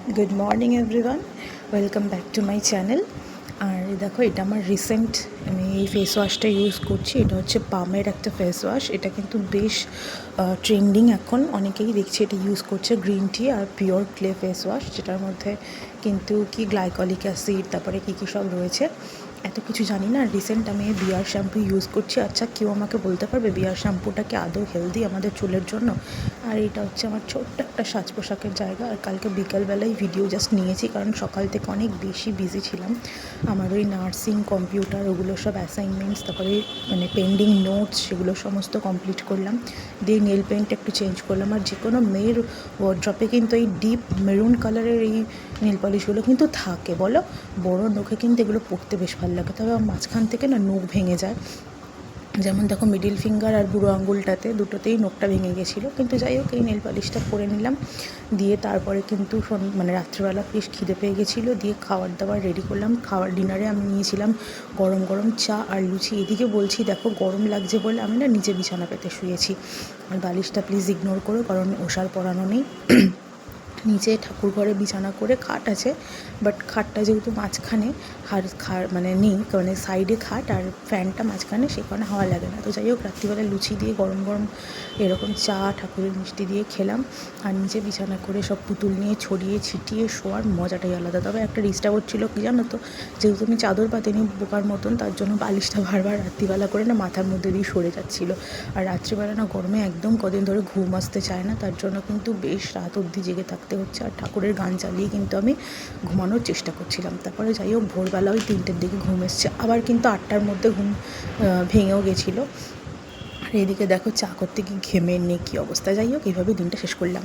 Good morning everyone, welcome back to my channel. আর দেখো, এটা আমার রিসেন্ট আমি এই ফেস ওয়াশটা ইউজ করছি। এটা হচ্ছে পামের একটা ফেস ওয়াশ। এটা কিন্তু বেশ ট্রেন্ডিং এখন, অনেকেই দেখছি এটা ইউজ করছে। গ্রিন টি আর পিওর ক্লে ফেস ওয়াশ, যেটার মধ্যে কিন্তু কি গ্লাইকলিক অ্যাসিড, তারপরে কী কী সব রয়েছে এত কিছু জানি না। রিসেন্ট আমি বিয়ার শ্যাম্পু ইউজ করছি। আচ্ছা, কেউ আমাকে বলতে পারবে বিয়ার শ্যাম্পুটা কি আদৌ হেলদি আমাদের চুলের জন্য? আর এটা হচ্ছে আমার ছোট্ট একটা সাজ পোশাকের জায়গা। আর কালকে বিকালবেলায় ভিডিও জাস্ট নিয়েছি, কারণ সকাল থেকে অনেক বেশি বিজি ছিলাম। আমার ওই নার্সিং, কম্পিউটার, ওগুলো সব অ্যাসাইনমেন্টস, তারপরে মানে পেন্ডিং নোটস, সেগুলো সমস্ত কমপ্লিট করলাম। দিয়ে নেল পেন্ট একটু চেঞ্জ করলাম। আর যে কোনো মেয়ের ওয়ার্ড্রপে কিন্তু এই ডিপ মেরুন কালারের এই নেল পলিশগুলো কিন্তু থাকে, বলো। বড় নখে কিন্তু এগুলো পরতে বেশ ভালো লাগে, তবে মাঝখান থেকে না নখ ভেঙে যায়। যেমন দেখো, মিডিল ফিঙ্গার আর বুড়ো আঙুলটাতে দুটোতেই নখটা ভেঙে গেছিলো। কিন্তু যাই হোক, এই নেল পলিশটা পরে নিলাম। দিয়ে তারপরে কিন্তু মানে রাত্রিবেলা বেশ খিদে পেয়ে গেছিলো। দিয়ে খাবার দাবার রেডি করলাম। ডিনারে আমি নিয়েছিলাম গরম গরম চা আর লুচি। এদিকে বলছি, দেখো গরম লাগছে বলে আমি না নিচে বিছানা পেতে শুয়েছি। আর বালিশটা প্লিজ ইগনোর করো, কারণ ওষার পরানো নেই। নিচে ঠাকুর ঘরে বিছানা করে খাট আছে, বাট খাটটা যেহেতু মাঝখানে মানে নেই, মানে সাইডে খাট আর ফ্যানটা মাঝখানে, সেই কারণে হাওয়া লাগে না। তো যাই হোক, রাত্রিবেলা লুচি দিয়ে গরম গরম এরকম চা, ঠাকুরের মিষ্টি দিয়ে খেলাম। আর নিচে বিছানা করে সব পুতুল নিয়ে ছড়িয়ে ছিটিয়ে শোয়ার মজাটাই আলাদা। তবে একটা ডিস্টার্ব হচ্ছিলো, কী জানো তো, যেহেতু আমি চাদর পাতিনি বোকার মতন, তার জন্য বালিশটা বারবার রাত্রিবেলা করে না মাথার মধ্যে দিয়ে সরে যাচ্ছিলো। আর রাত্রিবেলা না গরমে একদম কদিন ধরে ঘুম আসতে চায় না, তার জন্য কিন্তু বেশ রাত অবধি জেগে থাকতে হচ্ছে। আর ঠাকুরের গান চালিয়ে কিন্তু আমি ঘুমানোর চেষ্টা করছিলাম। তারপরে যাই হোক, ভোরবেলা ওই 3টের দিকে ঘুম এসছে, আবার কিন্তু 8টার মধ্যে ঘুম ভেঙেও গেছিলো। আর এদিকে দেখো, চা করতে গিয়ে ঘেমে নিয়ে কী অবস্থা। যাই হোক, এইভাবে দিনটা শেষ করলাম।